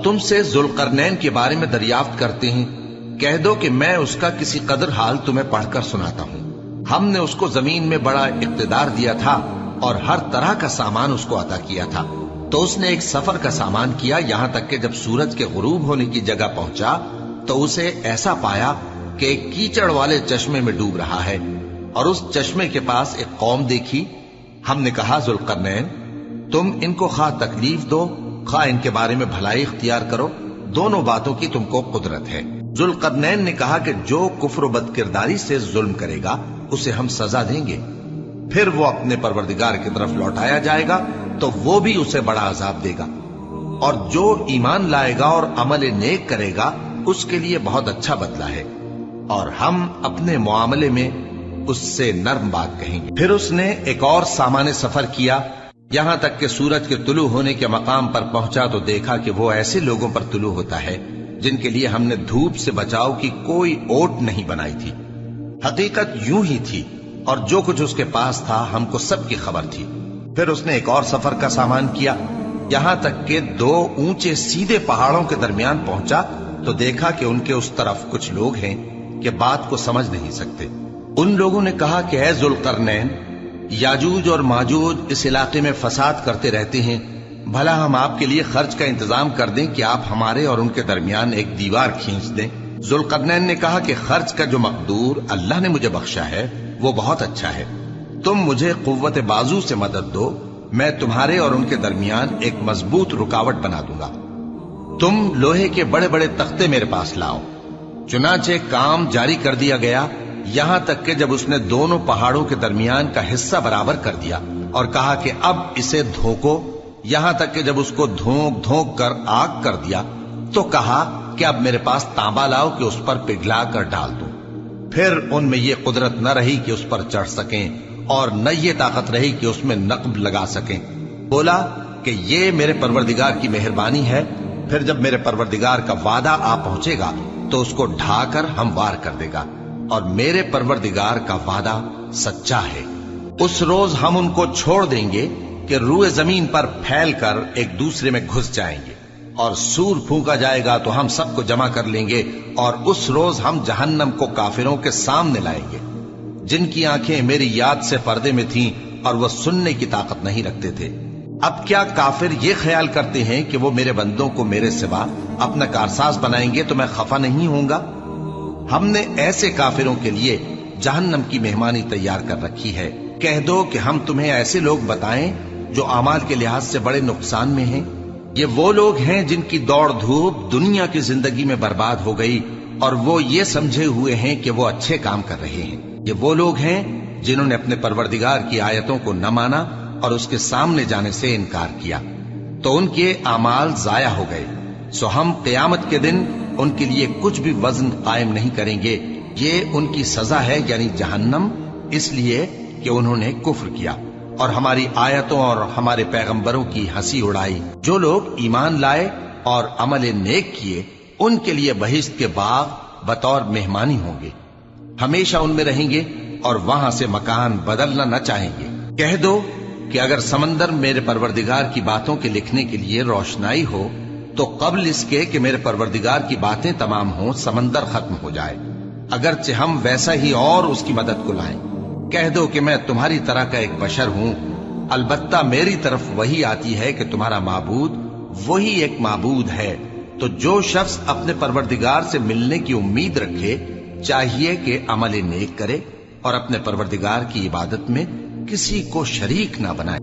تم سے ذوالقرنین کے بارے میں دریافت کرتے ہیں، کہہ دو کہ میں اس کا کسی قدر حال تمہیں پڑھ کر سناتا ہوں۔ ہم نے اس کو زمین میں بڑا اقتدار دیا تھا اور ہر طرح کا سامان اس کو عطا کیا تھا، تو اس نے ایک سفر کا سامان کیا، یہاں تک کہ جب سورج کے غروب ہونے کی جگہ پہنچا تو اسے ایسا پایا کہ ایک کیچڑ والے چشمے میں ڈوب رہا ہے، اور اس چشمے کے پاس ایک قوم دیکھی۔ ہم نے کہا ذوالقرنین، تم ان کو خواہ تکلیف دو خواہ ان کے بارے میں بھلائی اختیار کرو، دونوں باتوں کی تم کو قدرت ہے۔ ذوالقرنین نے کہا کہ جو کفر و بد کرداری سے ظلم کرے گا اسے ہم سزا دیں گے، پھر وہ اپنے پروردگار کی طرف لوٹایا جائے گا تو وہ بھی اسے بڑا عذاب دے گا، اور جو ایمان لائے گا اور عمل نیک کرے گا اس کے لیے بہت اچھا بدلہ ہے، اور ہم اپنے معاملے میں اس سے نرم بات کہیں گے۔ پھر اس نے ایک اور سامان سفر کیا، یہاں تک کہ سورج کے طلوع ہونے کے مقام پر پہنچا تو دیکھا کہ وہ ایسے لوگوں پر طلوع ہوتا ہے جن کے لیے ہم نے دھوپ سے بچاؤ کی کوئی اوٹ نہیں بنائی تھی۔ حقیقت یوں ہی تھی، اور جو کچھ اس کے پاس تھا ہم کو سب کی خبر تھی۔ پھر اس نے ایک اور سفر کا سامان کیا، یہاں تک کہ دو اونچے سیدھے پہاڑوں کے درمیان پہنچا تو دیکھا کہ ان کے اس طرف کچھ لوگ ہیں کہ بات کو سمجھ نہیں سکتے۔ ان لوگوں نے کہا کہ اے ذوالقرنین، یاجوج اور ماجوج اس علاقے میں فساد کرتے رہتے ہیں، بھلا ہم آپ کے لیے خرچ کا انتظام کر دیں کہ آپ ہمارے اور ان کے درمیان ایک دیوار کھینچ دیں۔ ذوالقرنین نے کہا کہ خرچ کا جو مقدور اللہ نے مجھے بخشا ہے وہ بہت اچھا ہے، تم مجھے قوت بازو سے مدد دو، میں تمہارے اور ان کے درمیان ایک مضبوط رکاوٹ بنا دوں گا۔ تم لوہے کے بڑے بڑے تختے میرے پاس لاؤ۔ چنانچہ کام جاری کر دیا گیا، یہاں تک کہ جب اس نے دونوں پہاڑوں کے درمیان کا حصہ برابر کر دیا اور کہا کہ اب اسے دھوکو، یہاں تک کہ جب اس کو دھونک دھونک کر آگ کر دیا تو کہا کہ اب میرے پاس تانبا لاؤ کہ اس پر پگھلا کر ڈال دوں۔ پھر ان میں یہ قدرت نہ رہی کہ اس پر چڑھ سکیں اور نہ یہ طاقت رہی کہ اس میں نقب لگا سکیں۔ بولا کہ یہ میرے پروردگار کی مہربانی ہے، پھر جب میرے پروردگار کا وعدہ آ پہنچے گا تو اس کو ڈھا کر ہموار کر دے گا، اور میرے پروردگار کا وعدہ سچا ہے۔ اس روز ہم ان کو چھوڑ دیں گے کہ روئے زمین پر پھیل کر ایک دوسرے میں گھس جائیں گے، اور سور پھونکا جائے گا تو ہم سب کو جمع کر لیں گے، اور اس روز ہم جہنم کو کافروں کے سامنے لائیں گے، جن کی آنکھیں میری یاد سے پردے میں تھیں اور وہ سننے کی طاقت نہیں رکھتے تھے۔ اب کیا کافر یہ خیال کرتے ہیں کہ وہ میرے بندوں کو میرے سوا اپنا کارساز بنائیں گے تو میں خفا نہیں ہوں گا؟ ہم نے ایسے کافروں کے لیے جہنم کی مہمانی تیار کر رکھی ہے۔ کہہ دو کہ ہم تمہیں ایسے لوگ بتائیں جو اعمال کے لحاظ سے بڑے نقصان میں ہیں۔ یہ وہ لوگ ہیں جن کی دوڑ دھوپ دنیا کی زندگی میں برباد ہو گئی اور وہ یہ سمجھے ہوئے ہیں کہ وہ اچھے کام کر رہے ہیں۔ یہ وہ لوگ ہیں جنہوں نے اپنے پروردگار کی آیتوں کو نہ مانا اور اس کے سامنے جانے سے انکار کیا، تو ان کے اعمال ضائع ہو گئے، سو ہم قیامت کے دن ان کے لیے کچھ بھی وزن قائم نہیں کریں گے۔ یہ ان کی سزا ہے یعنی جہنم، اس لیے کہ انہوں نے کفر کیا اور ہماری آیتوں اور ہمارے پیغمبروں کی ہنسی اڑائی۔ جو لوگ ایمان لائے اور عمل نیک کیے ان کے لیے بہشت کے باغ بطور مہمانی ہوں گے، ہمیشہ ان میں رہیں گے اور وہاں سے مکان بدلنا نہ چاہیں گے۔ کہہ دو کہ اگر سمندر میرے پروردگار کی باتوں کے لکھنے کے لیے روشنائی ہو تو قبل اس کے کہ میرے پروردگار کی باتیں تمام ہوں سمندر ختم ہو جائے، اگرچہ ہم ویسا ہی اور اس کی مدد کو لائیں۔ کہہ دو کہ میں تمہاری طرح کا ایک بشر ہوں، البتہ میری طرف وہی آتی ہے کہ تمہارا معبود وہی ایک معبود ہے، تو جو شخص اپنے پروردگار سے ملنے کی امید رکھے چاہیے کہ عمل نیک کرے اور اپنے پروردگار کی عبادت میں کسی کو شریک نہ بنائے۔